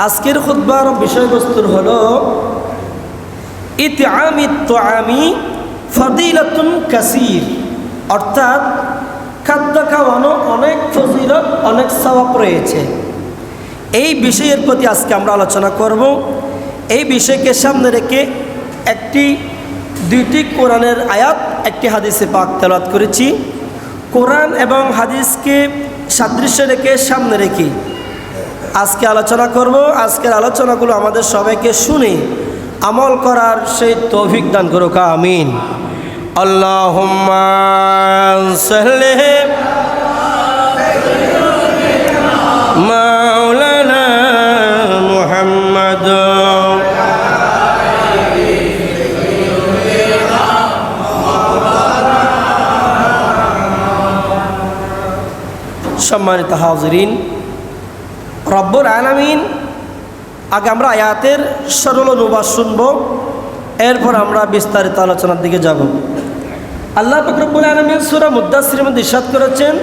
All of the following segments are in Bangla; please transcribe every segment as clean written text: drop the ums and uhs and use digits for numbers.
আজকের খুতবার বিষয়বস্তুর হলো ইতআমিত তুআমি ফজিলাতুন কাসীর, অর্থাৎ খাদ্য খাওয়ানো অনেক ফজিলত, অনেক সওয়াব রয়েছে। এই বিষয়ের প্রতি আজকে আমরা আলোচনা করব। এই বিষয়কে সামনে রেখে দুইটি কোরআনের আয়াত, একটি হাদিসে পাক তেলাওয়াত করেছি। কোরআন এবং হাদিসকে সাদৃশ্য রেখে সামনে রেখে আজকে আলোচনা করব। আজকের আলোচনাগুলো আমাদের সবাইকে শুনে আমল করার সেই তৌফিক দান করুক, আমিন। আল্লাহুম্মা সাল্লি মাওলানা মুহাম্মদ। সম্মানিত হাজিরিন, রব্বুল আলামিন, আগে আমরা আয়াতের সরল অনুবাদ শুনব, এরপর আমরা বিস্তারিত আলোচনার দিকে যাব। আল্লাহ পাক রব্বুল আলামিন সূরা মুদ্দাসসিরের মধ্যে ইরশাদ করেছেন,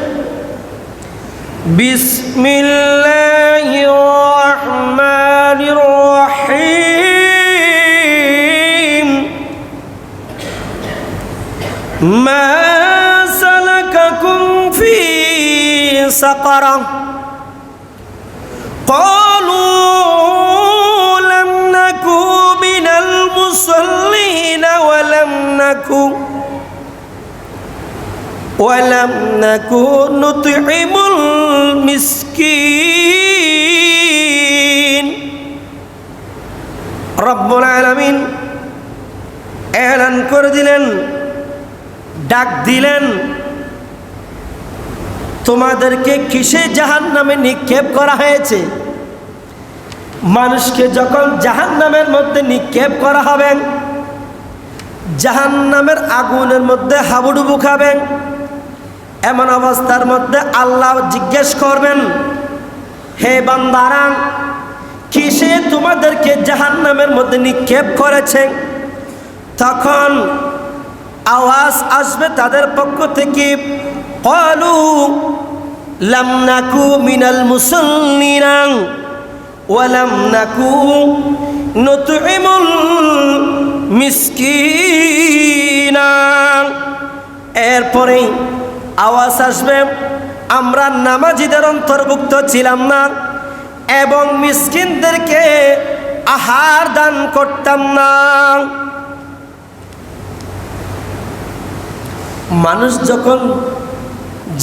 বিসমিল্লাহির রহমানির রহিম, মা সালাকাকুম ফি সাকারা قالوا لم نكن من المصلين ولم نكن نطعم المسكين। রব্বুল আলামিন এলান করে দিলেন, ডাক দিলেন, তোমাদেরকে কিসে জাহান্নামে নিক্ষেপ করা হয়েছে? মানুষকে যখন জাহান্নামের মধ্যে নিক্ষেপ করা হবে, জাহান্নামের আগুনের মধ্যে হাবুডুবু খাবেন, এমন অবস্থার মধ্যে আল্লাহ জিজ্ঞেস করবেন, হে বান্দারা, কিসে তোমাদেরকে জাহান্নামের মধ্যে নিক্ষেপ করেছে? তখন আওয়াজ আসবে তাদের পক্ষ থেকে, ক্বালু লাম নাকু মিনাল মুসাল্লিনা ওয়া লাম নাকু নুতইমুল মিসকিনা। এরপরে আওয়াজ আসবে, আমরা নামাজীদের অন্তর্ভুক্ত ছিলাম না এবং মিসকিনদেরকে আহার দান করতাম না। মানুষ যখন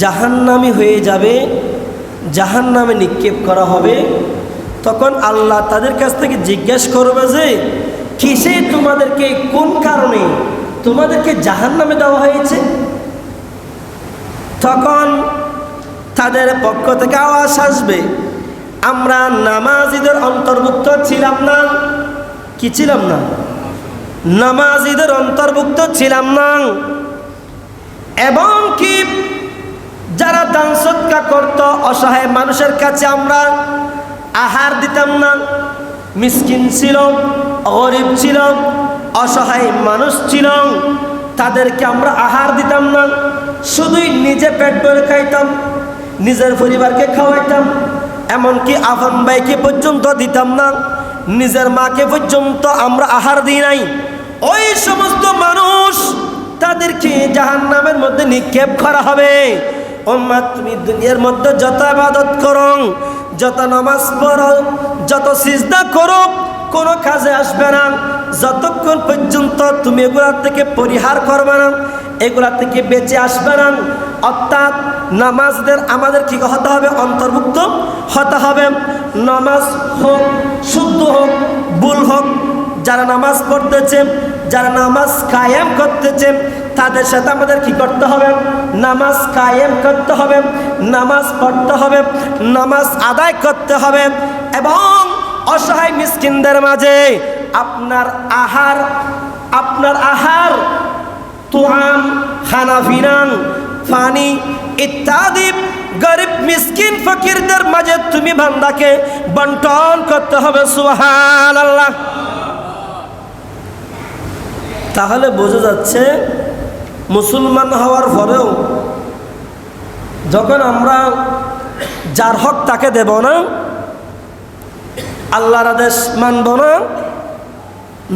জাহান্নামী হয়ে যাবে, জাহান্নামে নিক্ষেপ করা হবে, তখন আল্লাহ তাদের কাছ থেকে জিজ্ঞেস করবে যে কিসে তোমাদেরকে, কোন কারণে তোমাদেরকে জাহান্নামে দেওয়া হয়েছে? তখন তাদের পক্ষ থেকে আওয়াজ আসবে, আমরা নামাজীদের অন্তর্ভুক্ত ছিলাম না। কি ছিলাম না? নামাজীদের অন্তর্ভুক্ত ছিলাম না। এবং কি যারা দান সদকা করত, অসহায় মানুষের কাছে আমরা আহার দিতাম না। মিসকিন ছিল, গরিব ছিল, অসহায় মানুষ ছিল, তাদেরকে আমরা আহার দিতাম না। শুধুই নিজে পেট ভরে খাইতাম, নিজের পরিবারকে খাওয়াইতাম, এমনকি আপন ভাইকে পর্যন্ত দিতাম না, নিজের মাকে পর্যন্ত আমরা আহার দিই নাই। ওই সমস্ত মানুষ, তাদেরকে জাহান্নামের মধ্যে নিক্ষেপ করা হবে। উম্মাত, তুমি দুনিয়ার মধ্যে যত ইবাদত করো, যত নামাজ পড়ো, যত সিজদা করো, কোনো কাজে আসবে না যতক্ষণ পর্যন্ত তুমি এগুলা থেকে পরিহার করবে না, এগুলা থেকে বেঁচে আসবে না। অর্থাৎ নামাজদের আমাদের কি হতে হবে? অন্তর্ভুক্ত হতে হবে। নামাজ হোক, শুদ্ধ হোক, ভুল হোক, যারা নামাজ পড়তেছে, যারা নামাজ কায়েম করতেছে, তাদের সাথে আমাদের কি করতে হবে? নামাজ কায়েম করতে হবে, নামাজ পড়তে হবে, নামাজ আদায় করতে হবে। এবং অসহায় মিসকিনদের মাঝে আপনার আহার তুআম, খানাফিনান, পানি ইত্যাদি গরিব মিসকিন ফকিরদের মাঝে তুমি বান্দাকে বন্টন করতে হবে। সুবহানাল্লাহ। তাহলে বোঝা যাচ্ছে মুসলমান হওয়ার পরেও যখন আমরা যার হক তাকে দেব না, আল্লাহর আদেশ মানব না,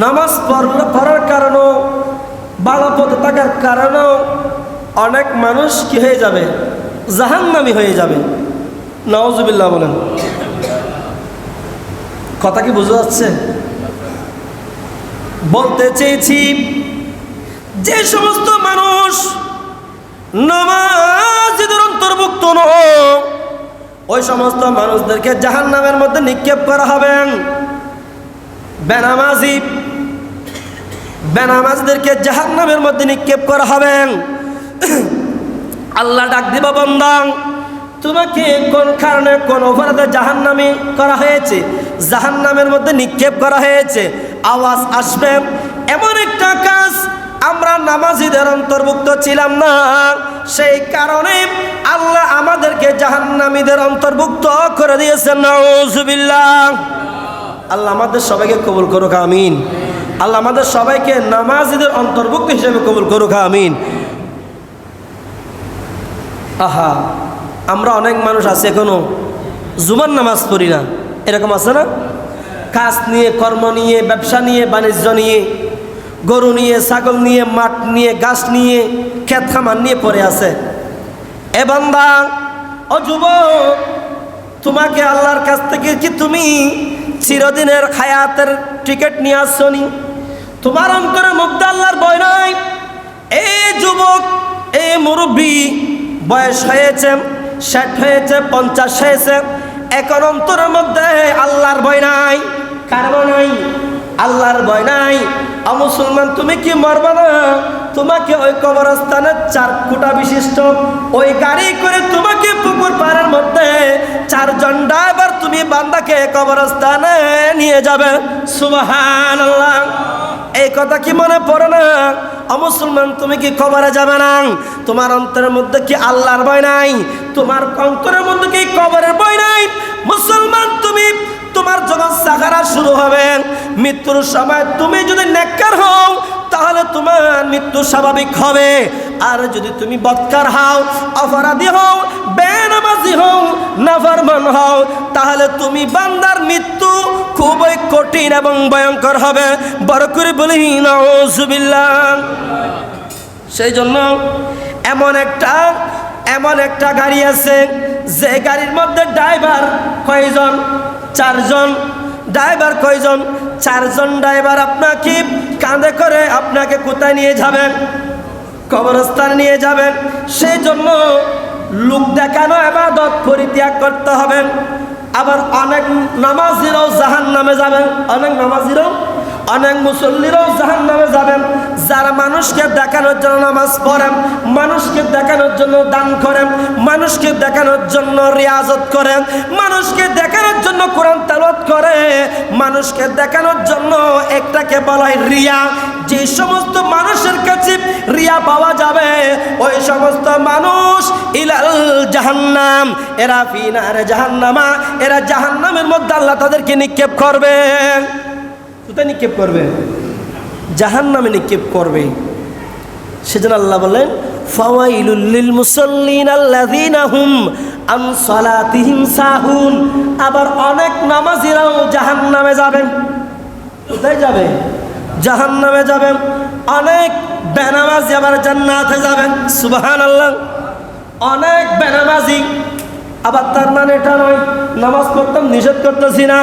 নামাজ পড়ার কারণেও ভালো পথে থাকার কারণেও অনেক মানুষ কি হয়ে যাবে, জাহান্নামী হয়ে যাবে। নাউজুবিল্লাহ বলেন। কথা কি বুঝা যাচ্ছে? বলতে চেয়েছি যে সমস্ত মানুষ নামাজীদের অন্তর্ভুক্ত নয় ওই সমস্ত মানুষদেরকে জাহান্নামের মধ্যে নিক্ষেপ করা হবে। বেনামাজীদেরকে জাহান্নামের মধ্যে নিক্ষেপ করা হবে। আল্লাহ ডাক দিব, বান্দা তোমাকে কোন কারণে কোন অপরাধে জাহান্নামী করা হয়েছে, জাহান্নামের মধ্যে নিক্ষেপ করা হয়েছে। আওয়াজ আসবে, এমন একটা কাজ আমরা নামাজীদের অন্তর্ভুক্ত ছিলাম না, সেই কারণে আল্লাহ আমাদেরকে জাহান্নামীদের অন্তর্ভুক্ত করে দিয়েছেন। নাউজুবিল্লাহ। আল্লাহ আমাদের সবাইকে কবুল করুক, আমিন। আল্লাহ আমাদের সবাইকে নামাজীদের অন্তর্ভুক্ত হিসেবে কবুল করুক, আমিন। আহা, আমরা অনেক মানুষ আছে এখনো জুমার নামাজ পড়ি না, এরকম আছে না? কাজ নিয়ে, কর্ম নিয়ে, ব্যবসা নিয়ে, বাণিজ্য নিয়ে, গরু নিয়ে, ছাগল নিয়ে, মাঠ নিয়ে, গাছ নিয়ে, ক্ষেত খামার নিয়ে পড়ে আছে। এ বান্দা, ও যুবক, তোমাকে আল্লাহর কাছ থেকে কি তুমি চিরদিনের হায়াতের টিকিট নিয়ে আসছনি? তোমার অন্তরের মধ্যে আল্লাহর ভয় নাই? এই যুবক, এই মুরব্বী, বয়স হয়েছে, 60 হয়েছে, 50 হয়েছে, এখন অন্তরের মধ্যে আল্লাহর ভয় নাই। কার ভয় নাই? আল্লাহর ভয় নাই। মুসলমান, তুমি কি মরবা না? তোমাকে ওই কবরস্থানের 4 কোটা বিশিষ্ট ওই গাড়ি করে তোমাকে পুকুর পাড়ের মধ্যে 4 জন ড্রাইভার তুমি বান্দাকে কবরস্থানে নিয়ে যাবে। সুবহানাল্লাহ। এই কথা কি মনে পড়ে না? মুসলমান, তুমি কি কবরে যাবে না? তোমার অন্তরের মধ্যে কি আল্লাহর ভয় নাই? তোমার অন্তরের মধ্যে কি কবরের ভয় নাই? মুসলমান, তুমি তোমার যখন সাকারা শুরু হবে, মৃত্যুর সময় তুমি যদি নেককার হও তাহলে তোমার মৃত্যু স্বাভাবিক হবে। আর যদি তুমি বদকার হও, অপরাধী হও, বেনামাজি হও, নাফরমান হও, তাহলে তুমি বান্দার মৃত্যু খুবই কঠিন এবং ভয়ঙ্কর হবে। বড় করে বলি নাউজুবিল্লাহ। সেই জন্য এমন একটা গাড়ি আছে যে গাড়ির মধ্যে ড্রাইভার কয়জন? 4 জন। ড্রাইভার কয়জন? 4 জন ড্রাইভার আপনাকে কাঁধে করে আপনাকে কোথায় নিয়ে যাবেন? কবরস্থানে নিয়ে যাবেন। সেই জন্য লোক দেখানো ইবাদত পরিত্যাগ করতে হবে। আবার অনেক নামাজিরাও জাহান্নামে যাবেন, অনেক মুসল্লিরাও জাহান্নামে যাবেন, যারা মানুষকে দেখানোর জন্য নামাজ পড়েন, মানুষকে দেখানোর জন্য দান করেন, মানুষকে দেখানোর জন্য রিয়াজত করেন, মানুষকে দেখানোর জন্য কোরআন তেলাওয়াত করে, মানুষকে দেখানোর জন্য একটাকে বলা হয় রিয়া। যে সমস্ত মানুষের কাছে রিয়া পাওয়া যাবে ওই সমস্ত মানুষ ইলাল জাহান্নাম, এরা ফি নারে জাহান্নামা, এরা জাহান্নামের মধ্যে আল্লাহ তাদেরকে নিক্ষেপ করবে। কোথায় নিক্ষেপ করবে? জাহান্নামে নিক্ষেপ করবে। সেজন্য আল্লাহ বলেন, ফাওয়াইলুল লিল মুসাল্লিন আল্লাযীনা হুম আন সালাতিহিম সাহুন। আবার অনেক নামাজীরাও জাহান্নামে যাবেন। কোথায় যাবে? জাহান্নামে যাবেন। অনেক বেনামাজি আবার জান্নাতে যাবেন। সুবহানাল্লাহ। অনেক বেনামাজি, আবার তার মানে এটা নয় নামাজ পড়তাম নিষেধ করতেছি না,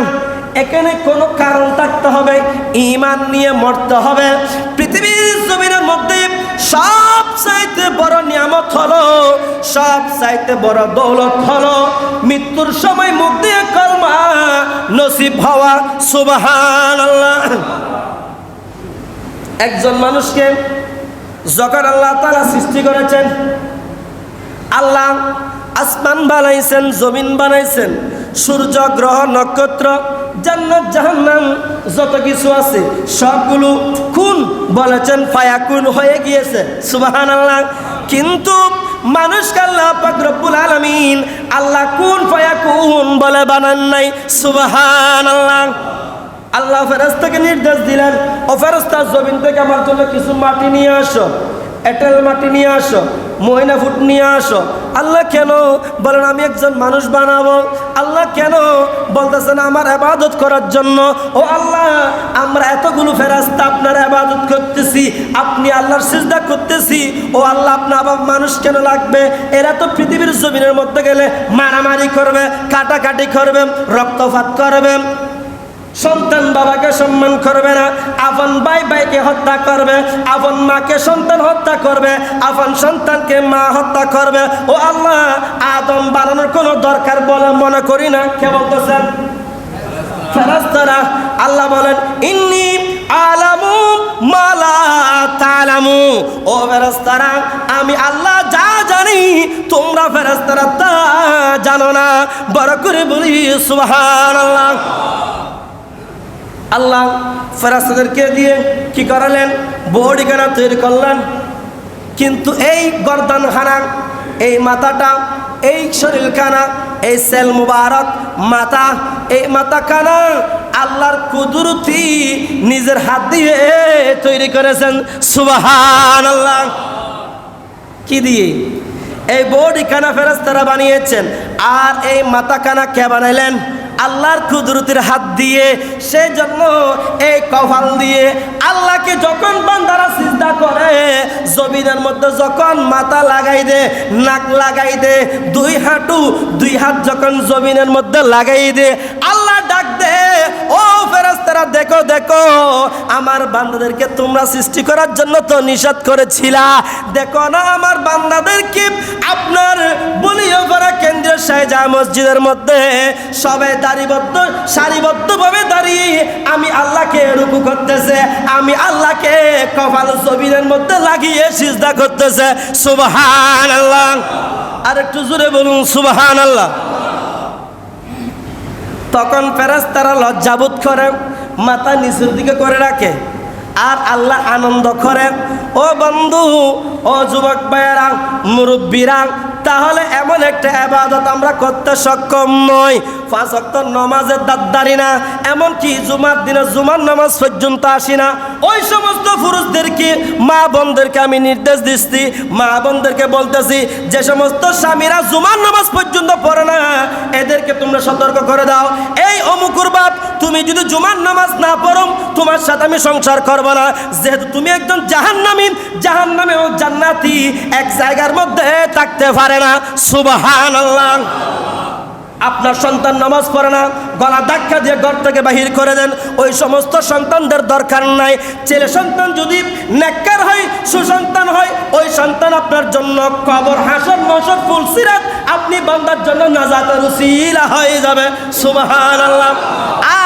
এখানে কোনো কারণ থাকতে হবে, ঈমান নিয়ে মরতে হবে। পৃথিবীর জমিনের মধ্যে সবচাইতে বড় নিয়ামত হলো, সবচাইতে বড় দৌলত হলো মৃত্যুর সময় মুখ দিয়ে কলমা নসিব হওয়া। সুবহানাল্লাহ। একজন মানুষকে যখন আল্লাহ তাআলা সৃষ্টি করেছেন, আল্লাহ আসমান বানাইছেন, জমিন বানাইছেন, সূর্য, গ্রহ, নক্ষত্র, জান্নাত, জাহান্নাম, যত কিছু আছে সবগুলো কুন বলেছেন, ফায়াকুন হয়ে গিয়েছে। সুবহানাল্লাহ। কিন্তু মানুষকে আল্লাহ পাক রব্বুল আলামিন আল্লাহ কুন ফায়াকুন বলে বানান নাই। সুবহানাল্লাহ। আল্লাহ ফেরেশতাকে নির্দেশ দিলেন, ও ফেরেশতা, জমিন থেকে আমার জন্য কিছু মাটি নিয়ে আসো, এঁটেল মাটি নিয়ে আসো। ময়না ফুট নিয়ে আসো। আল্লাহ কেন? বলেন আমি একজন মানুষ বানাবো। আল্লাহ কেন? বলতেছেন আমার ইবাদত করার জন্য। ও আল্লাহ, আমরা এতগুলো ফেরেশতা আপনার ইবাদত করতেছি, আপনি আল্লাহর সিজদা করতেছি। ও আল্লাহ, আপনার মানুষ কেন লাগবে? এরা তো পৃথিবীর জমিনের মধ্যে গেলে মারামারি করবে, কাটাকাটি করবে, রক্তপাত করবে, সন্তান বাবাকে সম্মান করবে না, আপন ভাই ভাইকে হত্যা করবে, আপন মাকে সন্তান হত্যা করবে, আপন সন্তানকে মা হত্যা করবে। ও আল্লাহ, আদম বানানোর কোনো দরকার বলে মনে করি না। কে বলতেছেন? ফেরেশতারা। আল্লাহ বলেন ইন্নী আলামু মা লা তা'লামু। ও ফেরেশতারা, আমি আল্লাহ যা জানি তোমরা ফেরেশতারা তা জানো না। বড় করে বলি সুবহানাল্লাহ। আল্লাহ ফেরেশতাদেরকে দিয়ে কি করালেন? বডিখানা তৈরি করলেন। কিন্তু এই গর্দানখানা, এই মাথাটা, এই শরীরখানা, এই সেল মুবারক মাথা, এই মাথাখানা আল্লাহর কুদরতি নিজের হাত দিয়ে তৈরি করেছেন। সুবহানাল্লাহ। কি দিয়ে? এই বডিখানা ফেরেশতারা বানিয়েছেন। আর এই মাথাখানা কে বানাইলেন? আল্লাহর কুদরতের হাত দিয়ে। সেই জন্য এই কপাল দিয়ে আল্লাহকে যখন বান্দারা সিজদা করে, জমিনের মধ্যে যখন মাথা লাগাই দে, নাক লাগাই দে, দুই হাঁটু দুই হাত যখন জমিনের মধ্যে লাগাই দে, আল্লাহ ডাক দে, ও ফেরেশতারা দেখো দেখো, আমার বান্দাদেরকে তোমরা সৃষ্টি করার জন্য তো নিষেধ করেছিলা, দেখো না আমার বান্দাদেরকে আপনার বলিও করা কেন্দ্রীয় শাহজাহান মসজিদের মধ্যে সবাই সারিবদ্ধভাবে দাঁড়িয়ে আমি আল্লাহকে রুকু করতেছে, আমি আল্লাহকে কপাল জমিনের মধ্যে লাগিয়ে সিজদা করতেছে। সুবহানাল্লাহ। আর একটু জোরে বলুন সুবহানাল্লাহ। তখন ফেরেশতারা লজ্জাবোধ করে, মাথা নিচের দিকে করে রাখে, আর আল্লাহ আনন্দ করে। ও বন্ধু, ও যুবক ভাইয়েরা, মুরব্বীরা, তাহলে এমন একটা ইবাদত আমরা করতে সক্ষম নই। 5 ওয়াক্ত নামাজের দাঁড়াই না, এমনকি জুমার দিনে জুমার নামাজ পর্যন্ত আসি না। ওই সমস্ত পুরুষদেরকে, মা বোনদেরকে আমি নির্দেশ দিচ্ছি, মা বোনদেরকে বলতেছি, যে সমস্ত স্বামীরা জুমার নামাজ পর্যন্ত পড়ে না, এদেরকে তোমরা সতর্ক করে দাও, এই অমুকুর বাপ, তুমি যদি জুমার নামাজ না পড়ো, তোমার সাথে আমি সংসার করব না। যেহেতু তুমি একজন জাহান্নামী, জাহান্নামে ও জান্নাতি এক জায়গার মধ্যে থাকতে পারে না। সুবহানাল্লাহ। আপনার সন্তান নামাজ পড়ে না, গলা ধাক্কা দিয়ে ঘর থেকে বাহির করে দেন, ওই সমস্ত সন্তানদের দরকার নাই। ছেলে সন্তান যদি নেককার হয়, সুসন্তান হয়, ওই সন্তান আপনার জন্য কবর, হাসর, নসর, ফুলসিরাত আপনি বান্দার জন্য নাজাতের উসিলা হয়ে যাবে। সুবহানাল্লাহ।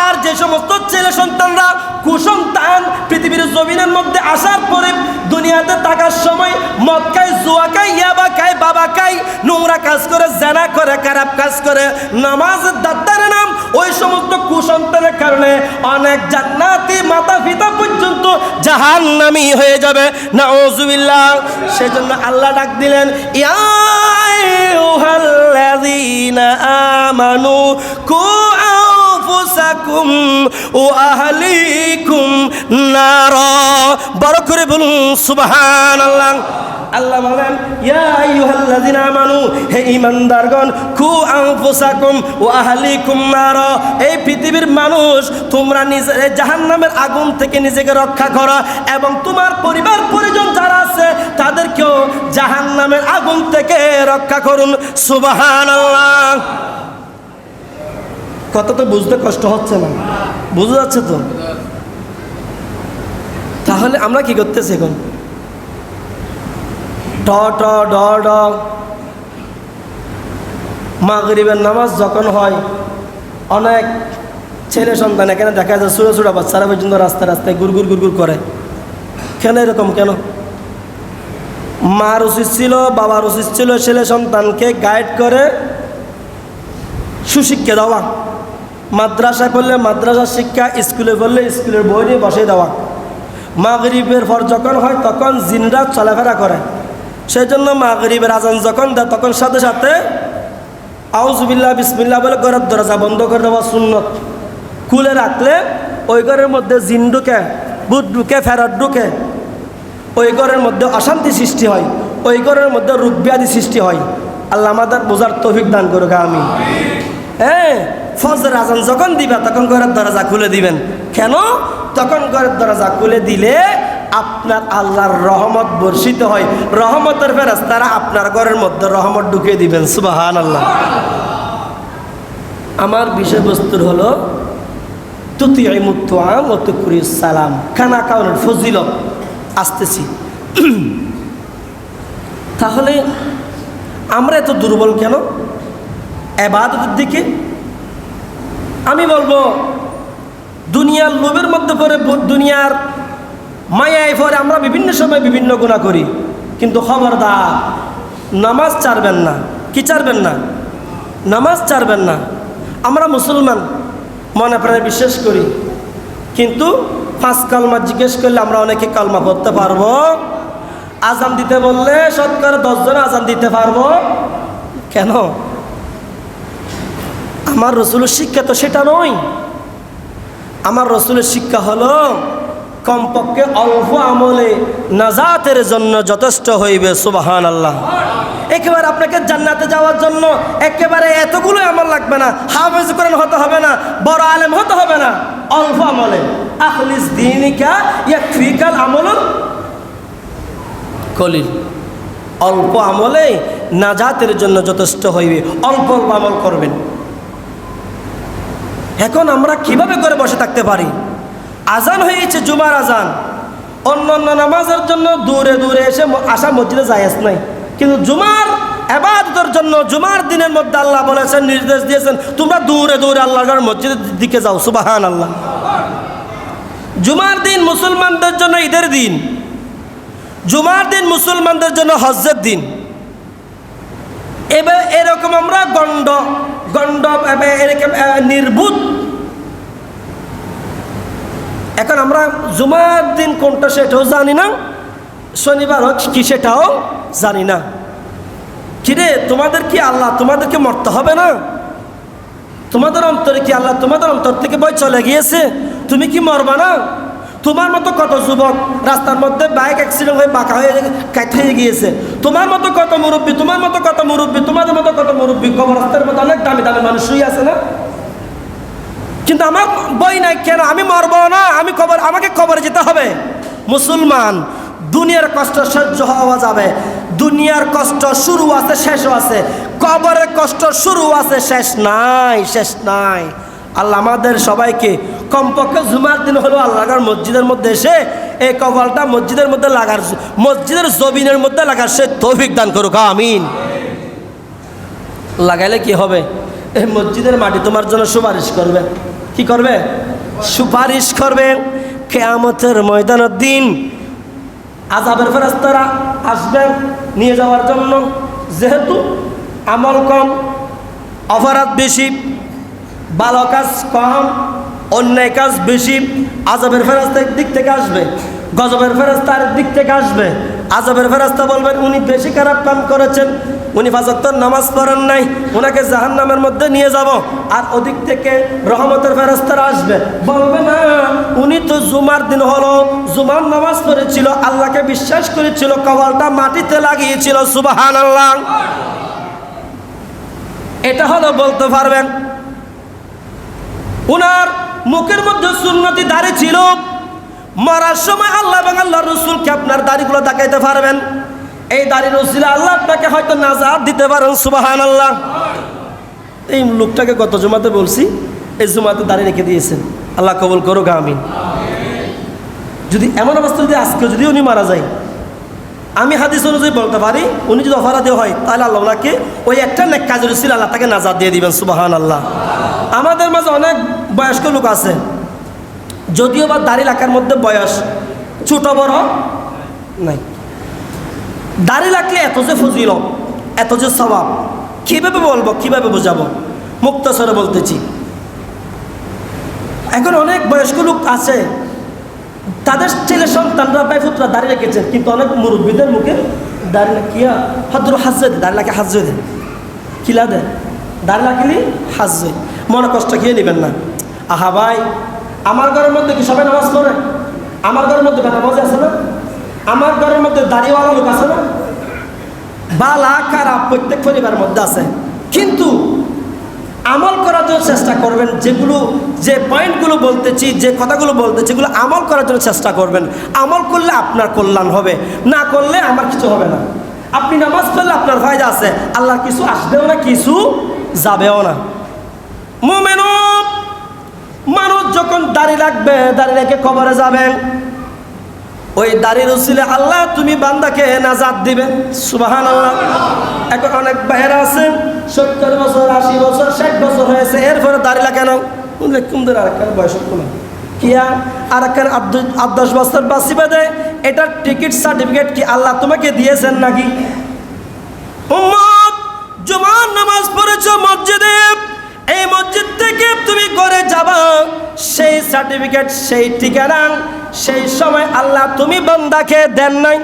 আর যে সমস্ত ছেলে সন্তানরা কুসন্তান পৃথিবীর জমিনের মধ্যে আসার পরে দুনিয়াতে থাকার সময় মদ খায়, জুয়া খায়, ইয়াবা খায়, বাবা খায়, নোংরা কাজ করে, জেনা করে, খারাপ কাজ করে, নামাজের দাদ্দারে নাম, ওই সমস্ত কুসন্তানের কারণে অনেক জান্নাতি মাতা পিতা পর্যন্ত জাহান্নামী হয়ে যাবে। নাউযুবিল্লাহ। সেজন্য আল্লাহ ডাক দিলেন, ইয়া আইয়ুহাল্লাযীনা আমানু কু আনফুসাকুম ওয়া আহলিকুম নারা। বড় করে বলুন সুবহানাল্লাহ। আল্লাহ বলেন, ইয়া আইয়ুহাল্লাযীনা আমানু, হে ঈমানদারগণ, কু আনফুসাকুম ওয়া আহলিকুম নারা, এই পৃথিবীর মানুষ, তোমরা নিজের জাহান্নামের আগুন থেকে নিজেকে রক্ষা করো এবং তোমার পরিবার পরিজন যারা আছে তাদেরকেও জাহান্নামের আগুন থেকে রক্ষা করুন। সুবহানাল্লাহ। কত তো বুঝতে কষ্ট হচ্ছে না? বুঝা যাচ্ছে তো? তাহলে আমরা কি করতেছি এখন? ড ড ড ড মাগরিবের নামাজ যখন হয়, অনেক ছেলে সন্তান এখানে দেখা যায় ছোটো ছোটো বাচ্চারা পর্যন্ত রাস্তায় রাস্তায় গুড়গুড় গুড়গুড় করে। কেন এরকম? কেন? মার উচিত ছিল, বাবার উচিত ছিল ছেলে সন্তানকে গাইড করে সুশিক্ষা দেওয়া, মাদ্রাসা করলে মাদ্রাসার শিক্ষা, স্কুলে পড়লে স্কুলের বই নিয়ে বসে দেওয়া। মাগরিবের পর যখন হয় তখন জিনরা চলাফেরা করে, সেই জন্য মাগরিবের আজান যখন দেয় তখন সাথে সাথে আউযুবিল্লাহ বিসমিল্লাহ বলে ঘরের দরজা বন্ধ করে দেওয়া সুন্নত। খুলে রাখলে ওই ঘরের মধ্যে জিন ঢুকে, ভূত ঢুকে, ফেরত ঢুকে, ওই ঘরের মধ্যে অশান্তি সৃষ্টি হয়। ওই ঘরের মধ্যে রোগ ব্যাধি সৃষ্টি হয়। আল্লাহ আমাদের বোঝার তৌফিক দান করুক, আমিন। হ্যাঁ, ফজর আজান যখন দিবা তখন ঘরের দরজা খুলে দিবেন। কেন? তখন ঘরের দরজা খুলে দিলে আপনার আল্লাহর রহমত বর্ষিত হয়। রহমতের ফেরেশতারা আপনার ঘরের মধ্যে রহমত ঢুকিয়ে দিবেন। সুবহানাল্লাহ। আমার বিষয়বস্তুর হলো তুতিউমুত তুআম ওয়া তুকরিউস সালাম, খানা খাওয়ানোর ফজিলত আসতেছি। তাহলে আমরা এত দুর্বল কেন ইবাদতের দিকে? আমি বলবো দুনিয়ার লোভের মধ্যে পড়ে, দুনিয়ার মায়ায় পড়ে আমরা বিভিন্ন সময় বিভিন্ন গুনাহ করি। কিন্তু খবরদার নামাজ ছাড়বেন না। কি ছাড়বেন না? নামাজ ছাড়বেন না। আমরা মুসলমান, মনে প্রাণে বিশ্বাস করি, কিন্তু 5 কালমা জিজ্ঞেস করলে আমরা অনেকে কালমা পড়তে পারবো। আজান দিতে বললে শতকরা 10 জন আজান দিতে পারবো। কেন? আমার রসুলের শিক্ষা তো সেটা নয়। আমার রসুলের শিক্ষা হলো কমপক্ষে অল্প আমলে নাজাতের জন্য যথেষ্ট হইবে। সুবহানাল্লাহ। একেবারে আপনাকে জান্নাতে যাওয়ার জন্য একেবারে এতগুলো আমল লাগবে না। হাফেজ কোরআন হতে হবে না, বড় আলেম হতে হবে না। অল্প আমলে আখলিস দীনিকা ইয়াকফিকাল আমলুল কলিল। অল্প আমলে নাজাতের জন্য যথেষ্ট হইবে। অল্প অল্প আমল করবেন। এখন আমরা কিভাবে করে বসে থাকতে পারি? আজান হয়েছে, জুমার আজান। অন্য অন্য নামাজের জন্য দূরে দূরে এসে আসা মসজিদে জায়েজ নাই, কিন্তু জুমার ইবাদতের জন্য জুমার দিনের মধ্যে আল্লাহ বলেছেন, নির্দেশ দিয়েছেন, তোমরা দূরে দূরে আল্লাহর মসজিদের দিকে যাও। সুবহানাল্লাহ। জুমার দিন মুসলমানদের জন্য ঈদের দিন। জুমার দিন মুসলমানদের জন্য হজ্জের দিন। এবার এরকম আমরা গণ্ড এরকম নির্বুধ। এখন আমরা জুমার দিন কোনটা সেটাও জানি না, শনিবার কি সেটাও জানি না। কিরে, তোমাদের কি আল্লাহ তোমাদেরকে মরতে হবে না? তোমাদের অন্তরে কি আল্লাহ তোমাদের অন্তর থেকে ভয় চলে গিয়েছে? তুমি কি মরবা না? তোমার মতো কত যুবক রাস্তার মধ্যে বাইক অ্যাক্সিডেন্ট হয়ে বাঁকা হয়ে কাট হয়ে গিয়েছে। তোমার মতো কত মুরব্বী, তোমার মতো কত মুরব্বী, তোমাদের মতো কত মুরব্বী কবরস্থানের মতো অনেক দামি দামি মানুষ শুয়ে আছে না? কিন্তু আমার বই নাই কেন? আমি মরবো না, আমাকে কবরে যেতে হবে। মুসলমান, দুনিয়ার কষ্ট সহ্য হওয়া যাবে। দুনিয়ার কষ্ট শুরু আছে, শেষও আছে। কবরের কষ্ট শুরু আছে, শেষ নাই, শেষ নাই। আল্লাহ আমাদের সবাইকে কমপক্ষে জুমার দিন হলো আল্লাহর মসজিদের মধ্যে এসে এই কবরটা মসজিদের মধ্যে লাগার, মসজিদের জমিনের মধ্যে লাগার সে তৌফিক দান করুক, আমিন। লাগাইলে কি হবে? এই মসজিদের মাটি তোমার জন্য সুপারিশ করবে। কি করবে? সুপারিশ করবে। কিয়ামতের ময়দানের দিন আযাবের ফেরেশতারা আসবেন নিয়ে যাওয়ার জন্য। যেহেতু আমল কম, অপরাধ বেশি, ভালো কাজ কম, অন্যায় কাজ বেশি, আযাবের ফেরেশতা দিক থেকে আসবে, গজবের ফেরেশতা আরেক দিক থেকে আসবে। আযাবের ফেরেশতা বলবেন, উনি বেশি খারাপ কাম করেছেন, উনি 5 ওয়াক্ত নামাজ পড়েন নাই, ওনাকে জাহান্নামের মধ্যে নিয়ে যাব। আর ওদিক থেকে রহমতের ফেরেশতারা আসবে, বলবে না, উনি তো জুমার দিন হলো জুমার নামাজ পড়েছিল, আল্লাহকে বিশ্বাস করেছিল, কবরটা মাটিতে লাগিয়েছিল। সুবহানাল্লাহ। এটা হলো বলতে পারবেন। উনার মুখের মধ্যে সুন্নতি দাড়ি ছিল, মরার সময় আল্লাহ এবং আল্লাহর রাসূলকে আপনার দাড়িগুলো দেখাইতে পারবেন। এই দাড়ির উসিলা আল্লাহ আপনাকে হয়তো নাজাত দিতে পারেন। সুবহানাল্লাহ। এই লোকটাকে গত জুমাতে বলছি, এই জুমাতে দাড়ি রেখে দিয়েছেন। আল্লাহ কবুল করুক, আমিন। যদি এমন অবস্থা যদি আজকে যদি উনি মারা যায়, আমি হাদিস অনুযায়ী বলতে পারি, উনি যদি অপরাধী হয় তাহলে আল্লাহ ওনাকে ওই একটা নেক কাজের উসিলা আল্লাহ তাকে নাজাত দিয়ে দিবেন। সুবহানাল্লাহ। আমাদের মাঝে অনেক বয়স্ক লোক আছে, যদিও বা দাড়ি রাখার মধ্যে বয়স ছোট বড় নাই। দাড়ি রাখলে এত যে ফজিলত, এত যে সওয়াব, কীভাবে বলবো, কীভাবে বোঝাবো? মুক্তসরে বলতেছি। এখন অনেক বয়স্ক লোক আছে, তাদের ছেলে সন্তানরা ভাই পুত্রা দাড়ি রেখেছেন, কিন্তু অনেক মুরব্বীদের মুখে দাড়ি কিয়া হদ্র হাজে দেয়, দাড়ি লাখে হাজে দেয়, কিলা দেয়, দাড়ি লাখিলি হাজে। মনে কষ্ট খেয়ে নেবেন না। আহা ভাই, আমার ঘরের মধ্যে কি সবাই নামাজ পড়ে? আমার ঘরের মধ্যে নামাজ আছে না? আমার ঘরের মধ্যে দাড়িওয়ালা লোক আছে না? বালা খারাপ প্রত্যেক পরিবারের মধ্যে আছে, কিন্তু আমল করার জন্য চেষ্টা করবেন। যে পয়েন্টগুলো বলতেছি, যে কথাগুলো বলতেছি, এগুলো আমল করার জন্য চেষ্টা করবেন। আমল করলে আপনার কল্যাণ হবে, না করলে আমার কিছু হবে না। আপনি নামাজ পড়লে আপনার ফায়দা আছে, আল্লাহর কিছু আসবেও না, কিছু যাবেও না। মুমিন মানুষ যখন দাড়ি রাখবে, দাড়ি রেখে কবরে যাবেন, ওই দাড়ির উসিলে আল্লাহ তুমি বান্দাকে নাজাত দিবেন। সুবহানাল্লাহ। এখন অনেক ভাইয়েরা আছেন 70 বছর, 80 বছর, 60 বছর হয়েছে, এরপরে দাড়ি লাগে কেন? কুমদের আরেকখান বয়স কোনো কিয়া আরেকখান 8-10 বছর বাঁচিবে দেয়, এটার টিকিট সার্টিফিকেট কি আল্লাহ তোমাকে দিয়েছেন নাকি? উম্মত, জুমার নামাজ পড়েছ মসজিদে, এই মসজিদ থেকে তুমি ঘরে যাবা, সেই সার্টিফিকেট, সেই ঠিকানা সেই সময় আল্লাহ তুমি বান্দাকে দেন নাই।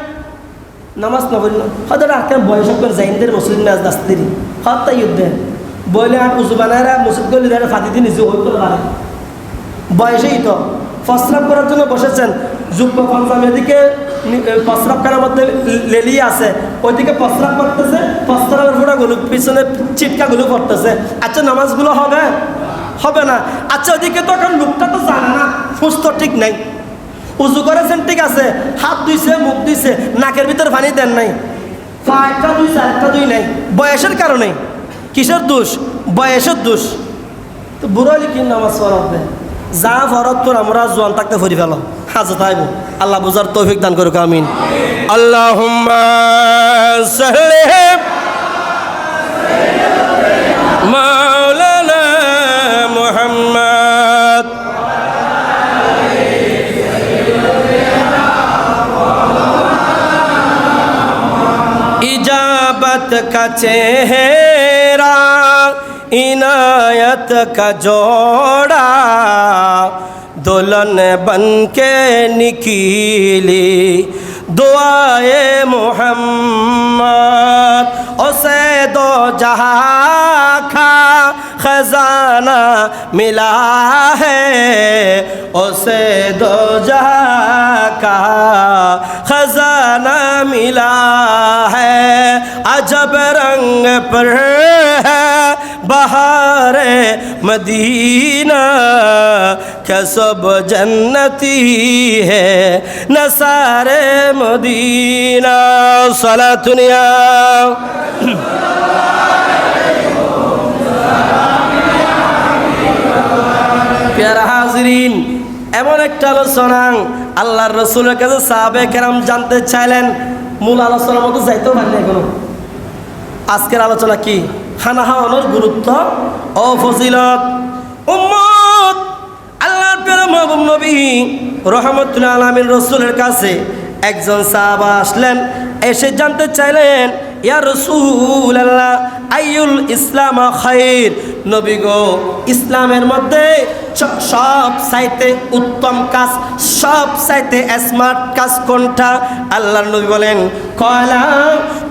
নামাজ না বলল হয়তো আজকাল বয়স করে জাইনদের মুসলিম নাজ দাস্তিরি হত্যা যুদ্ধে বলে আর উজু বানায়রা মুসিদ গলি ফাঁদি দিয়ে নিজে হইতে পারে বয়সেই তো প্রস্রাব করার জন্য বসেছেন, যুগ্ম পঞ্চাম এদিকে প্রস্রাবখানার মধ্যে লেলিয়ে আছে, ওইদিকে প্রস্রাব করতেছে, প্রস্রাবের ফোঁটাগুলো পিছনে চিটকাগুলো পড়তেছে। আচ্ছা নামাজগুলো হবে? হবে না। আচ্ছা ওইদিকে তো এখন লোকটা তো জানে না, সুস্থ ঠিক নাই, উজু করেছেন ঠিক আছে, হাত ধুইছে, মুখ ধুইছে, নাকের ভিতরে পানি দেন নাই, পা একটা ধুইছে একটা ধুই নাই, বয়সের কারণে। কিসের দোষ? বয়সের দোষ। তো বুড়ো হলে কি নামাজ পড়াবে? যা ফরত তোর আমরা জোয়ান থাকতে ফরি ফেলো, হাজত আইব। আল্লাহ বুঝার তৌফিক দান করুক, আমিন। আল্লাহুম্মা সাল্লি মাওলানা মুহাম্মদ इजाबत का चेहरा इनायत का जोड़ा दुल्हन बन के निकली दुआए मोहम्मद उसे दो जहाँ का खजाना मिला है, उसे दो जहाँ का खजाना मिला है। अजब रंग पर है बहार मदीना, क्या सब जन्नती है नसारे मदीना। सलातुनिया প্যারা হাজরিন, এমন একটা আলোচনা আল্লাহর রসুলের কাছে সাহাবে কেরাম জানতে চাইলেন, মূল আলোচনার মতো যাইতেও পারেনি এখনো। আজকের আলোচনা কি? খানা খাওয়ানোর গুরুত্ব ও ফজিলত। উম্মত, আল্লাহর প্রিয় মাহবুব নবী রহমতুল আলামিন রসুলের কাছে একজন সাহাবা আসলেন, এসে জানতে চাইলেন, ইয়া রাসূলুল্লাহ আইয়ুল ইসলাম খায়র, নবী গো ইসলামের মধ্যে সব চাইতে উত্তম কাজ, সব চাইতে স্মার্ট কাজ কোনটা? আল্লাহর নবী বলেন, ক্বালা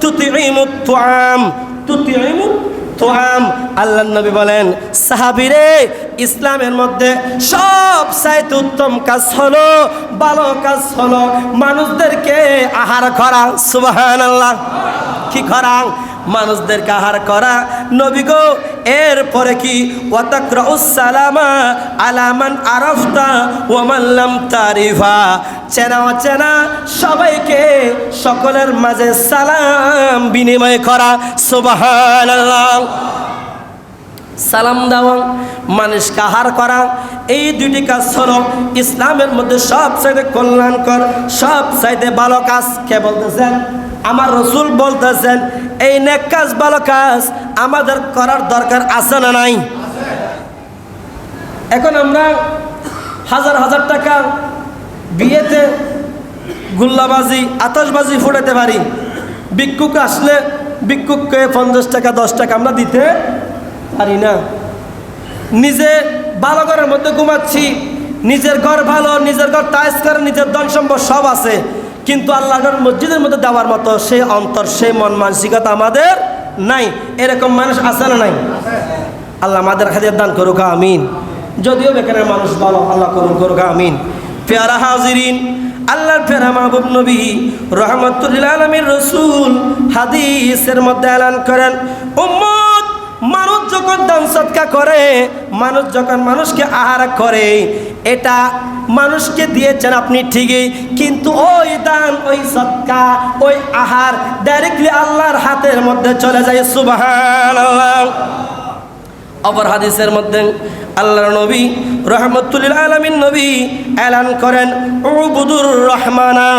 তুতিমুত তুআম, তুতিমুত তুআম। আল্লাহর নবী বলেন, সাহাবীরে ইসলামের মধ্যে সব চাইতে উত্তম কাজ হলো, ভালো কাজ হলো মানুষদেরকে আহার করা। সুবহানাল্লাহ। কি করা? মানুষদেরকে আহার করা। নবী গো এরপরে কি? ওয়াতাকরাউস সালামা আলা মান আরাফতা ওয়া মান লাম তারিফা, চেনা অচেনা সবাইকে সকলের মাঝে সালাম বিনিময় করা। সুবহানাল্লাহ। সালাম দেওয়া, মানুষকে আহার করা, এই দুটি কাজ হলো ইসলামের মধ্যে সবচাইতে কল্যাণকর, সবচাইতে ভালো কাজ। কে বলতেছেন? আমার রসুল বলতেছেন, এই নেক কাজ, ভালো কাজ আমাদের করার দরকার আছে না নাই? এখন আমরা হাজার হাজার টাকা বিয়েতে গুল্লাবাজি, আতশবাজি ফুটাতে পারি, ভিক্ষুক আসলে ভিক্ষুককে 50 টাকা 10 টাকা আমরা দিতে পারি না। নিজে ভালো ঘরের মধ্যে ঘুমাচ্ছি, নিজের ঘর ভালো, নিজের ঘর টাইস করে, নিজের ধন সম্পদ সব আছে, কিন্তু আল্লাহর মসজিদের মধ্যে দেওয়ার মতো সেই অন্তর, সেই মন মানসিকতা আমাদের নাই। এরকম মানুষ আছে না নাই? আল্লাহ আমাদের হাদিয়া দান করুক, আমিন। যদিও বেকারের মানুষ ভালো, আল্লাহ করুক আমিন। প্যারা হাজিরিন, আল্লাহর প্যারা মাহবুব নবী রহমাতুল লিল আলামিন রাসূল হাদিসের মধ্যে এলান করেন, উম্মত মানুষ যখন দান সদকা করে, মানুষ যখন মানুষকে আহার করে, এটা মানুষকে দিয়েছেন আপনি ঠিকই, কিন্তু ওই দান, ওই সদকা, ওই আহার ডাইরেক্টলি আল্লাহর হাতের মধ্যে চলে যায়। সুবহানাল্লাহ। অপর হাদিসের মধ্যে আল্লাহর নবী রহমাতুল লিল আলামিন নবী এলান করেন, উবুদুর রহমানা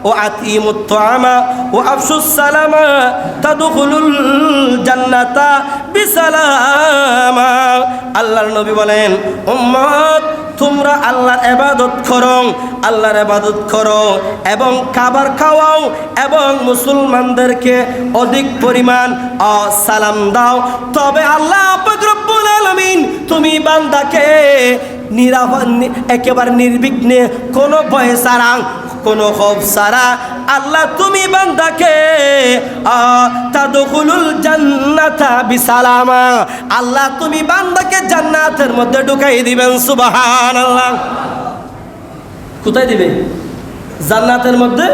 ও আতিমুত তুআমা ও আফশুস সালামা তাদখুলুল জান্নাতা বিসালামা। আল্লাহর নবী বলেন, উম্মত তোমরা আল্লাহর ইবাদত করো, আল্লাহর ইবাদত করো এবং খাবার খাওয়াও এবং মুসলমানদেরকে অধিক পরিমাণ সালাম দাও, তবে আল্লাহ পাক রব্বুল আলামিন তুমি বান্দাকে একেবারে নির্বিঘ্নে, কোনো ভয় ছাড়া, কোনো খৌফ ছাড়া আল্লাহ তুমি বান্দাকে তাদখুলুল জান্নাতা বিসালামা, আল্লাহ তুমি বান্দাকে জান্নাতের মধ্যে ঢুকাই দিবেন। সুবহানাল্লাহ। কোথায় দিবে? জান্নাতের মধ্যে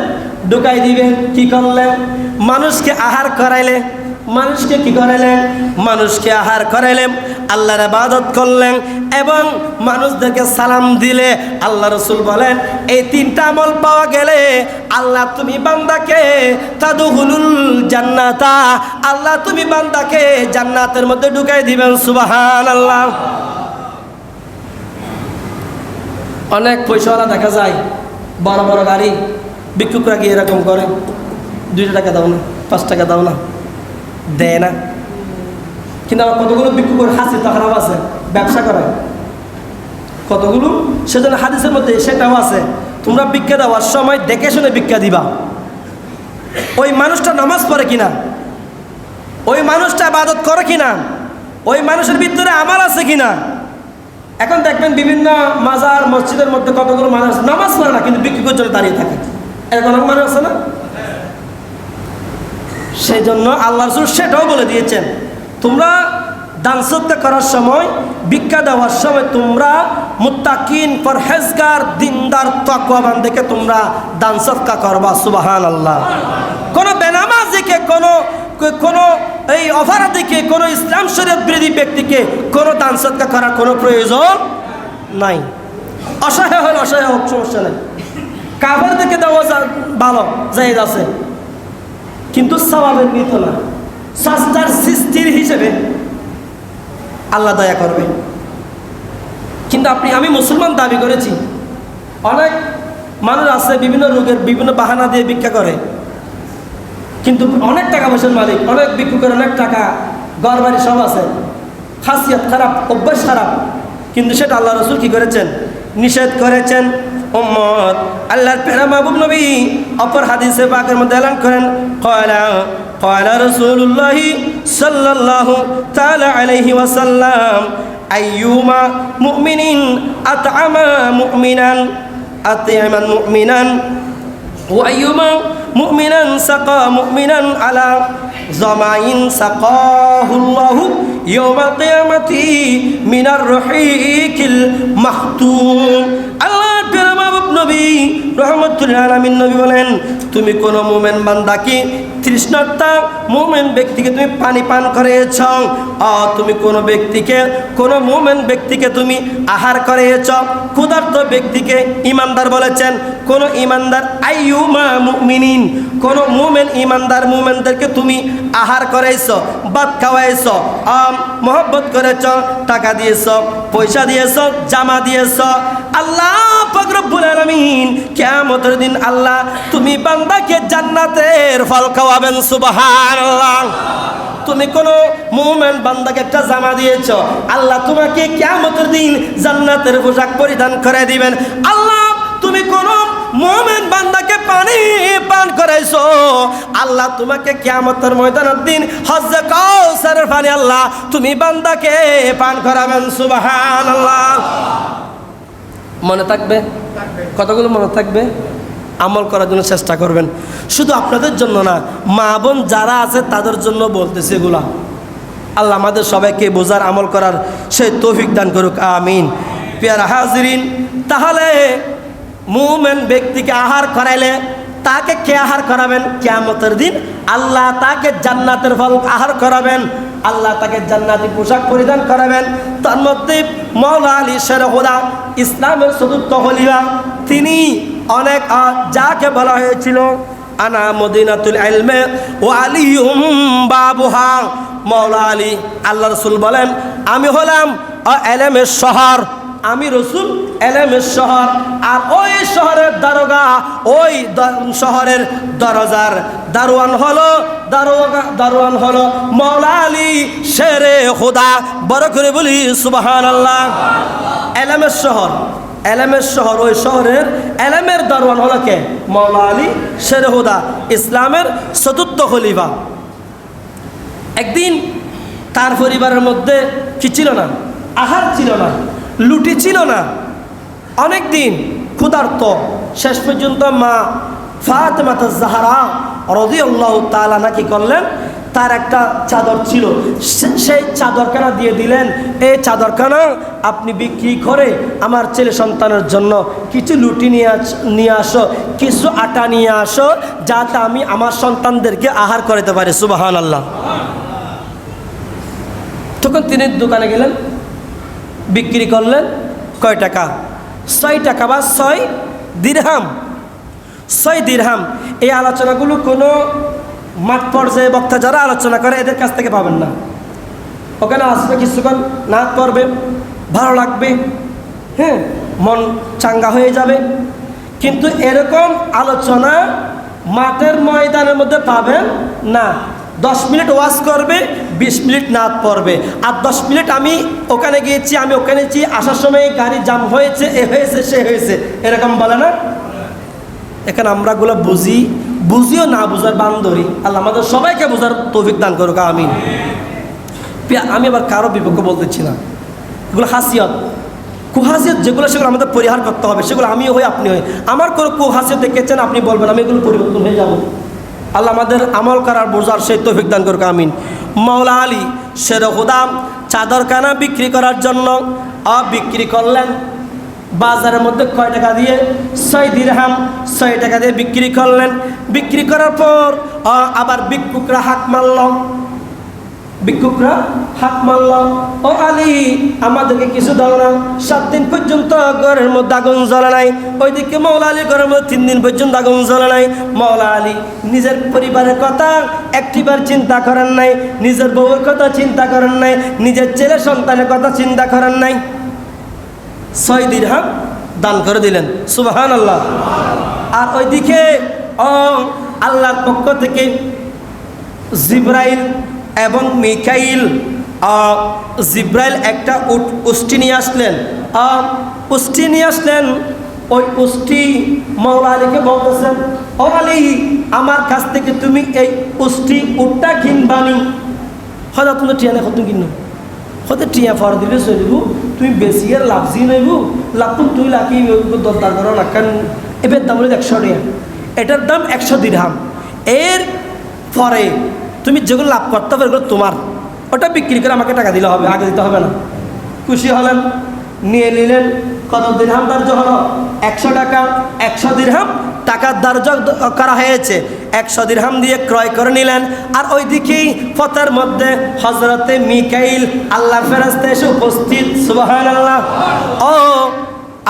ঢুকাই দিবেন। কি করলেন? মানুষকে আহার করাইলে, মানুষকে কি করাইলেন? মানুষকে আহার করাইলেন, আল্লাহর ইবাদত করলেন এবং মানুষদেরকে সালাম দিলে। আল্লাহ রাসূল বলেন, এই তিনটা আমল পাওয়া গেলে আল্লাহ তুমি বান্দাকে তাদখুলুল জান্নাতা, আল্লাহ তুমি বান্দাকে জান্নাতের মধ্যে ঢুকাই দিবেন। সুবহানাল্লাহ। অনেক পয়সাওয়ালা দেখা যায়, বড় বড় গাড়ি, ভিক্ষুকরা গিয়ে এরকম করে, 2 টাকা দাও না, 5 টাকা দাও না, দেয় না। কিন্তু আমার কতগুলো ভিক্ষুকের হাসি তো খারাপ আছে, ব্যবসা করে কতগুলো, সেজন্য হাদিসের মধ্যে সেটাও আছে, তোমরা ভিক্ষা দেওয়ার সময় দেখে শুনে ভিক্ষা দিবা। ওই মানুষটা নামাজ পড়ে কিনা, ওই মানুষটা ইবাদত করে কিনা, ওই মানুষের ভিতরে আমল আছে কিনা। এখন দেখবেন বিভিন্ন মাজার মসজিদের মধ্যে কতগুলো মানুষ নামাজ পড়ে না, কিন্তু ভিক্ষুকের জন্য দাঁড়িয়ে থাকে, এরকম অনেক মানুষ আছে না? সেই জন্য আল্লাহ রাসূল সেটাও বলে দিয়েছেন, তোমরা দান সদকা করার সময়, ভিক্ষা দেওয়ার সময় তোমরা মুত্তাকিন, পরহেজগার, দিনদার, তাকওয়াবান দেখে তোমরা দান সদকা করবা। সুবহানাল্লাহ। কোনো বেনামাজিকে, কোনো এই অপরাধীকে, কোনো ইসলাম শরীয়ত বিরোধী ব্যক্তিকে কোনো দান সদকা করার কোনো প্রয়োজন নাই। অসহায় হলে অসহায় হোক, সমস্যা নেই, কাফের দেখে দেওয়া ভালো, জায়েজ আছে, কিন্তু সওয়াবের নিত না, সস্তার সৃষ্টির হিসেবে আল্লাহ দয়া করবে। কিন্তু আমি মুসলমান দাবি করেছি, অনেক মানুষ আছে বিভিন্ন রোগের বিভিন্ন বাহানা দিয়ে ভিক্ষা করে, কিন্তু অনেক টাকা পয়সার মালিক, অনেক ভিক্ষুকের অনেক টাকা, ঘর বাড়ি সব আছে, খাসিয়াত খারাপ, অভ্যাস খারাপ, কিন্তু সেটা আল্লাহ রাসূল কি করেছেন? নিষেধ করেছেন। উম্মত আল্লাহর প্যারা মাহবুব নবী অপর হাদিসে পাকের মধ্যে এলান করেন, ক্বালা রাসূলুল্লাহি সাল্লাল্লাহু তাআলা আলাইহি ওয়াসাল্লাম, আইয়ুমা মুমিনিন আতআমা মুমিনান ওয়া আইয়ুমা মুমিনান সাকা মুমিনান আলা জামাইন সাকাহুল্লাহু ইয়াওমাল কিয়ামাতি মিনার রহিকিল মাখতুম। আল্লাহর প্যারা মাহবুব নবী রহমাতুল লিল আলামিন নবী বলেন, তুমি কোন মুমিন বান্দাকে, তৃষ্ণার্তা মুমিন ব্যক্তিকে তুমি পানি পান করিয়েছ, তুমি কোন মুমিন ব্যক্তিকে তুমি আহার করিয়েছ, ক্ষুধার্ত ব্যক্তিকে ইমানদার বলেছেন, কোন ইমানদার, আইয়ুমা মুমিনিন, কোন মুমিন ইমানদার মুমিনদেরকে তুমি আহার করাইছ, ভাত খাওয়াইছ, মহব্বত করেছ, টাকা দিয়েছ, পয়সা দিয়েছ, জামা দিয়েছ, আল্লাহ পাক রব্বুল আলামিন কিয়ামতের দিন আল্লাহ তুমি বান্দাকে জান্নাতের ফল খাওয়াবেন। সুবহানাল্লাহ। তুমি কোনো মুমিন বান্দাকে একটা জামা দিয়েছ, আল্লাহ তোমাকে কিয়ামতের দিন জান্নাতের পোশাক পরিধান করে দিবেন। আল্লাহ তুমি কোনো মুমিন বান্দাকে পানি পান করাইছো, আল্লাহ তোমাকে কিয়ামতের ময়দানের দিন হযে কাউসারের পানি আল্লাহ তুমি বান্দাকে পান করাবেন। সুবহানাল্লাহ। মনে থাকবে? কতগুলো মনে থাকবে? আমল করার জন্য চেষ্টা করবেন, শুধু আপনাদের জন্য না, মা বোন যারা আছে তাদের জন্য বলতেছে এগুলা। আল্লাহ আমাদের সবাইকে বোঝার, আমল করার সেই তৌফিক দান করুক, আমিন। প্রিয় হাজিরিন, তাহলে মুমিন ব্যক্তিকে আহার করাইলে তাকে কে আহার করাবেন? কিয়ামতের দিন আল্লাহ তাকে জান্নাতের ফল আহার করাবেন, আল্লাহ তাকে জান্নাতি পোশাক পরিধান করাবেন। তার মধ্যে মাওলা আলী শের হুদা ইসলামের চতুর্থ খলিফা, তিনি অনেক যাকে বলা হয়েছিল আনা মদিনাতুল ইলমে ওয়া আলিয়ুম বাবুহা। মাওলা আলী আল্লাহ রাসূল বলেন আমি হলাম ইলমের শহর, আমি রসুল এলেমের শহর, আর ওই শহরের দারোগা, ওই শহরের দরজার দারোয়ান হলো মাওলা আলী শেরে খুদা। বড় করে বলি সুবহানাল্লাহ। এলেমের শহর, ওই শহরের এলেমের দারোয়ান হলো কে? মাওলা আলী শেরে খুদা, ইসলামের চতুর্থ খলিফা। একদিন তার পরিবারের মধ্যে কি ছিল না? আহার ছিল না, লুটি ছিল না, অনেক দিন ক্ষুধার্ত। শেষ পর্যন্ত মা ফাতেমা জাহরা রাদিয়াল্লাহু তাআলা কি করলেন? তার একটা চাদর ছিল, সেই চাদরখানা দিয়ে দিলেন, এই চাদরখানা আপনি বিক্রি করে আমার ছেলে সন্তানের জন্য কিছু লুটি নিয়ে আসো, কিছু আটা নিয়ে আসো, যাতে আমি আমার সন্তানদেরকে আহার করাতে পারি। সুবহানাল্লাহ। তখন তিনি দোকানে গেলেন, বিক্রি করলেন। কয় টাকা? 6 টাকা বা 6 দিরহাম। 6 দিরহাম। এই আলোচনাগুলো কোনো মাঠ পর্যায়ে বক্তা যারা আলোচনা করে এদের কাছ থেকে পাবেন না। ওখানে আসবে, কিছুক্ষণ নাচ করবে, ভালো লাগবে, হ্যাঁ, মন চাঙ্গা হয়ে যাবে, কিন্তু এরকম আলোচনা মাঠের ময়দানের মধ্যে পাবেন না। 10 মিনিট ওয়াজ করবে, 20 মিনিট নাচ পড়বে, আর 10 মিনিট আমি ওখানে গিয়েছি, আমি ওখানে গিয়েছি, আসার সময় গাড়ি জাম হয়েছে, এ হয়েছে, সে হয়েছে, এরকম বলে না। এখানে আমরাগুলো বুঝিও না বুঝার বান্দরি। আল্লাহ আমাদের সবাইকে বোঝার তৌফিক দান করুক, আমিন। আমি আবার কারো বিপক্ষ বলতেছি না, এগুলো হাসিয়ত, কুহাসিয়ত যেগুলো, সেগুলো আমাদের পরিহার করতে হবে। সেগুলো আমিও হই, আপনি হই। আমার কোনো কুহাসিয়ত দেখেছেন, আপনি বলবেন, আমি এগুলো পরিবর্তন হয়ে যাব। আল্লাহ আমাদের আমল করার বোঝার সেই তৌফিক দান করুক, আমিন। মাওলা আলী শের খুদা চাদরখানা বিক্রি করার জন্য বিক্রি করলেন বাজারের মধ্যে। কয় টাকা দিয়ে? 6 দিরহাম। 6 টাকা দিয়ে বিক্রি করলেন। বিক্রি করার পর আবার ভিক্ষুকরা হাত মারল, ও আলী আমাদেরকে কিছু দাও না। 7 দিন পর্যন্ত ঘরের মধ্যে আগুন জ্বলে নাই। ওইদিকে মাওলা আলী ঘরের মধ্যে 3 দিন পর্যন্ত আগুন জ্বলে নাই। মাওলা আলী নিজের পরিবারের কথা একটিবার চিন্তা করেন নাই, নিজের বউয়ের কথা চিন্তা করেন নাই, নিজের ছেলে সন্তানের কথা চিন্তা করেন নাই। 6 দিরহাম দান করে দিলেন। সুবহানাল্লাহ। আর ওইদিকে আল্লাহর পক্ষ থেকে জিবরাইল এবং মিকাইল, জিবরাইল একটা উষ্টি নিয়ে আসলেন। ওই উষ্টি মাওলা আলীকে বলতেছেন, ও আলী আমার কাছ থেকে তুমি এই উটটা কিনবানি। হয়তো তুমি টিয়ানে কত কিনো, হয়তো টিয়া ফর দিলে চলিব, তুমি বেশি আর লাভজি নইব, লাভ তুই লাকি দরদার করো লাখান। এবার দাম হলো 100 টাকা, এটার দাম 100 দিরহাম। এর পরে তুমি যেগুলো লাভ করতে হবে এগুলো তোমার, ওটা বিক্রি করে আমাকে টাকা দিলে হবে, আগে দিতে হবে না। খুশি হলেন, নিয়ে নিলেন। কত দিরহাম ধার্য হলো? 100 টাকা। 100 দিরহাম টাকার ধার্য করা হয়েছে। 100 দিরহাম দিয়ে ক্রয় করে নিলেন। আর ওইদিকেই পথের মধ্যে হযরতে মিকাইল আল্লাহর ফেরেশতা এসে উপস্থিত। সুবহানাল্লাহ। ও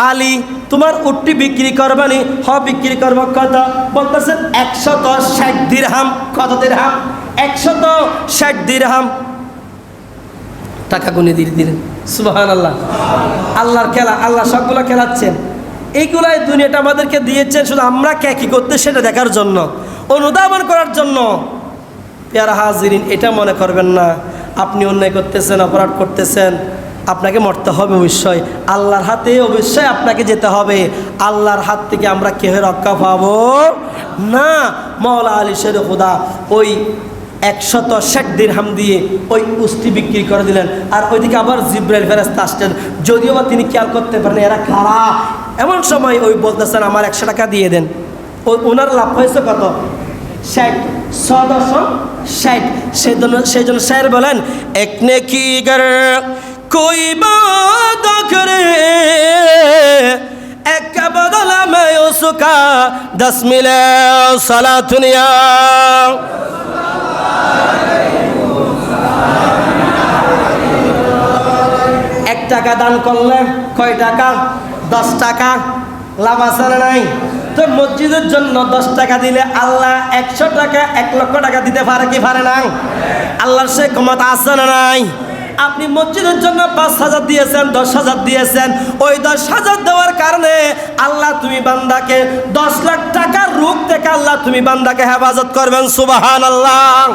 আলী তোমার উটটি বিক্রি করবানি? বিক্রি করবো। কত? বলতেছেন 160 দিরহাম। কত দিরহাম? 160 দিরহাম। টাকা গুনে দিয়ে দিলেন। সুবহানাল্লাহ। আল্লাহর খেলা, আল্লাহ সবগুলো খেলাচ্ছেন। এইগুলাই দুনিয়াটা আমাদেরকে দিয়েছেন শুধু আমরা কে কী করতে সেটা দেখার জন্য, অনুধাবন করার জন্য। প্যারা হাজিরিন, এটা মনে করবেন না আপনি অন্যায় করতেছেন, অপরাধ করতেছেন, আপনাকে মরতে হবে অবশ্যই। আল্লাহর হাতে অবশ্যই আপনাকে যেতে হবে। আল্লাহর হাত থেকে আমরা কেউ রক্ষা পাবো না। মাওলা আলী শের খুদা ওই 160 দিরহাম দিয়ে ওই উষ্টি বিক্রি করে দিলেন। আর ওইদিকে আবার জিবরাইল ফেরেশতা আসলেন, যদিও বা তিনি খেয়াল করতে পারেন এরা কারা। এমন সময় ওই বলতেছেন আমার 100 টাকা দিয়ে দেন। ওনার লাভ হয়েছে কত? 60 সেই জন্য শায়ের বলেন, এক নেকি গর कोई बात करे एक बदला मायूसुका 10 मिले सलातुनिया 1 টাকা দান করলে কয় টাকা? 10 টাকা লাভ আছে না নাই? তো মসজিদের জন্য 10 টাকা দিলে আল্লাহ 100 টাকা 1 লক্ষ টাকা দিতে পারে কি পারে না? আল্লাহর সে ক্ষমতা আছে না নাই? আপনি মসজিদের জন্য 5,000 দিয়েছেন, 10,000 দিয়েছেন, ওই 10,000 দেওয়ার কারণে আল্লাহ তুমি বান্দাকে 10 লাখ টাকার রোগ থেকে আল্লাহ তুমি বান্দাকে হেফাজত করবেন। সুবহানাল্লাহ।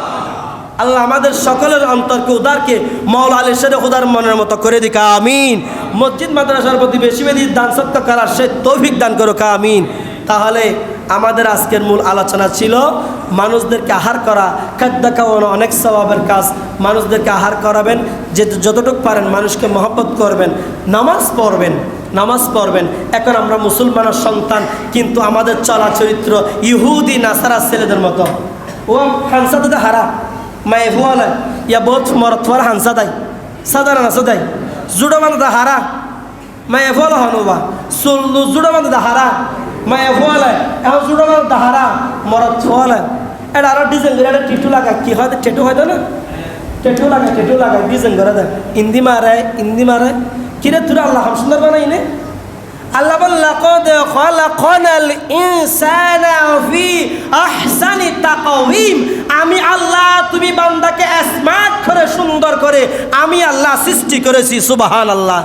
আল্লাহ আমাদের সকলের অন্তরকে উদারকে মাওলা আলী শের খুদার মনের মতো করে দিক আমিন। মসজিদ মাদ্রাসার প্রতি বেশি বেশি দান সৎকার করার সে তৌফিক দান করুক আমিন। তাহলে আমাদের আজকের মূল আলোচনা ছিল মানুষদেরকে আহার করা। খাদ্য খাওয়ানো অনেক সওয়াবের কাজ। মানুষদেরকে আহার করাবেন, যে যতটুকু পারেন মানুষকে মহব্বত করবেন, নামাজ পড়বেন, নামাজ পড়বেন। এখন আমরা মুসলমানের সন্তান, কিন্তু আমাদের চলা চরিত্র ইহুদি নাসারা ছেলেদের মতো। ও হানসাতে হারা মায়ে হুয়ালা ইয়া বহুত মরতওয়ার হানসা দেয়, সাধারণ আছে দেয় জুড়ো বান্ধা হারা মায়ে হুয়ালা হনুবা সুল জুড়ো বান্ধা হারা মায়ে হুয়ালা এখন জুড়ো বান্ধা হারা মরত হুয়ালা। এটা আরো ডিজাইন করে একটা টিটু লাগায়, কি হয় টেটু হয়তো না, টেটু লাগায় ডিজাইন করে দেয়, ইন্দি মারে কিরে তুরা আল্লাহ হাম সুন্দর বানাই নে। আল্লাহ বল লাকাদ খালাকনাল ইনসানা ফি আহসানি তাকওয়িম। আমি আল্লাহ তুমি বান্দাকে স্মার্ট করে সুন্দর করে আমি আল্লাহ সৃষ্টি করেছি। সুবহানাল্লাহ।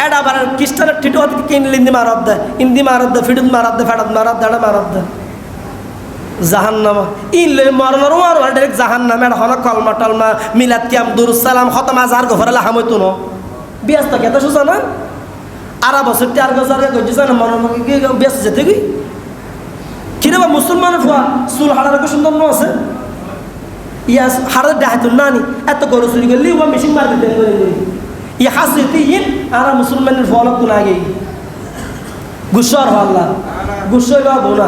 এটা আবার খ্রিস্টানের টিটু হাতে কিনলে ইন্দি মারদ দে ফিডুত মারদ দে ফেডাত মারদ দে মারদ দে জাহান্নামা ইলে মরনর ওয়ার ডাইরেক্ট জাহান্নামে। এটা হলো কলমা টলমা মিলাদ কিয়াম দুরুস সালাম খতম আজহার গফরালা হামইতো ন বিয়াস্তা কেত সুজা না আরা বছর 4 গজার কইছে জানা মনমকে কি বেশ যেতে গই কিরে বা মুসলমানের ফুয়া চুল হাড়ার কো সুন্দর ন আছে ইয়াস হাড়া ডাহাতুন নানি এত গরু চুরি করলি ও মেশিন মার দিতে করে ইয়া হাসিতি ইন আরা মুসলমানের ফলক তো লাগে গুশর আল্লাহ গুশর বাবুনা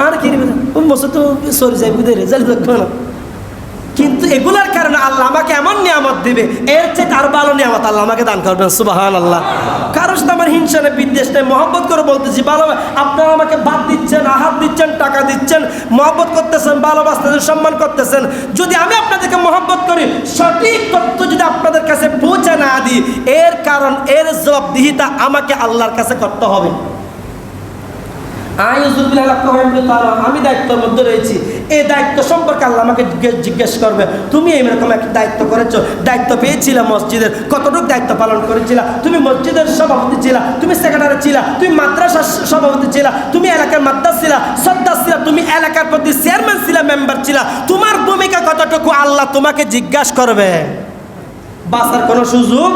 আর কি রে ও মসজিদ তো সরি যাই বুঝে রে জল দেখো না। কিন্তু এগুলার কারণে আল্লাহ আমাকে এমন নিয়ামত দিবে, এর চেয়ে আরো ভালো নিয়ামত আল্লাহ আমাকে দান করবেন। সুবহানাল্লাহ। কারোর সাথে আমার হিংসা নেই, বিদ্বেষ নেই, মহব্বত করে বলতেছি ভালো। আপনারা আমাকে ভাত দিচ্ছেন, আহার দিচ্ছেন, টাকা দিচ্ছেন, মহব্বত করতেছেন, ভালোবাসতেছেন, সম্মান করতেছেন। যদি আমি আপনাদেরকে মহব্বত করি, সঠিক তথ্য যদি আপনাদের কাছে পৌঁছে না দিই, এর কারণ এর জবাবদিহিতা আমাকে আল্লাহর কাছে করতে হবে। আমি দায়িত্বের মধ্যে রয়েছি, এই দায়িত্ব সম্পর্কে আল্লাহ আমাকে জিজ্ঞেস করবে, তুমি এইরকম একটা দায়িত্ব করেছো, দায়িত্ব পেয়েছিলা মসজিদের, কতটুকু দায়িত্ব পালন করেছিলা? তুমি মসজিদের সভাপতি ছিলা, তুমি সেক্রেটারি ছিলা, তুমি মাদ্রাসার সভাপতি ছিলা, তুমি এলাকার মাদ্রাস ছিলা, সদ্দার ছিলা, তুমি এলাকার প্রতি চেয়ারম্যান ছিলা, মেম্বার ছিলা, তোমার ভূমিকা কতটুকু আল্লাহ তোমাকে জিজ্ঞাসা করবে। বাঁচার কোনো সুযোগ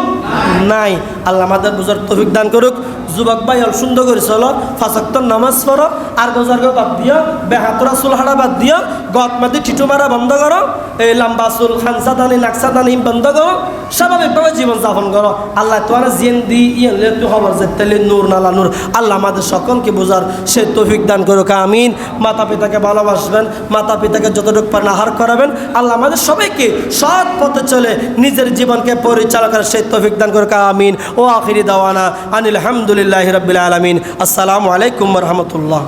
নাই। আল্লাহ আমাদের বুঝার তৌফিক দান করুক। যুবক ভাই হল সুন্দর করে চলো, 5 ওয়াক্ত নামাজ পড়ো, আর গোজারগো বাদ দিও, বেহাতরা চুল হাড়া বাদ দিও, গত মাদি টিটু মারা বন্ধ করো, এই লম্বা চুল খানসাদানি নাকসাদানি বন্ধ করো, স্বাভাবিকভাবে জীবন যাপন করো। আল্লাহ তোমার জিন দি ইয়ে তুই খবর যেতে নূর নালা নূর। আল্লাহ আমাদের সকলকে বোঝার সে তৌফিক দান করুক আমিন। মাতা পিতাকে ভালোবাসবেন, মাতা পিতাকে যতটুকু পারেন আহার করাবেন। আল্লাহ আমাদের সবাইকে সৎ পথে চলে নিজের জীবনকে পরিচালনা করার সেই তৌফিক দান করুক আমিন। ও আখিরি দাওয়ানা আনিল হামদুলিল্লাহি রাব্বিল আলামিন। আসসালামু আলাইকুম ওয়া রাহমাতুল্লাহ।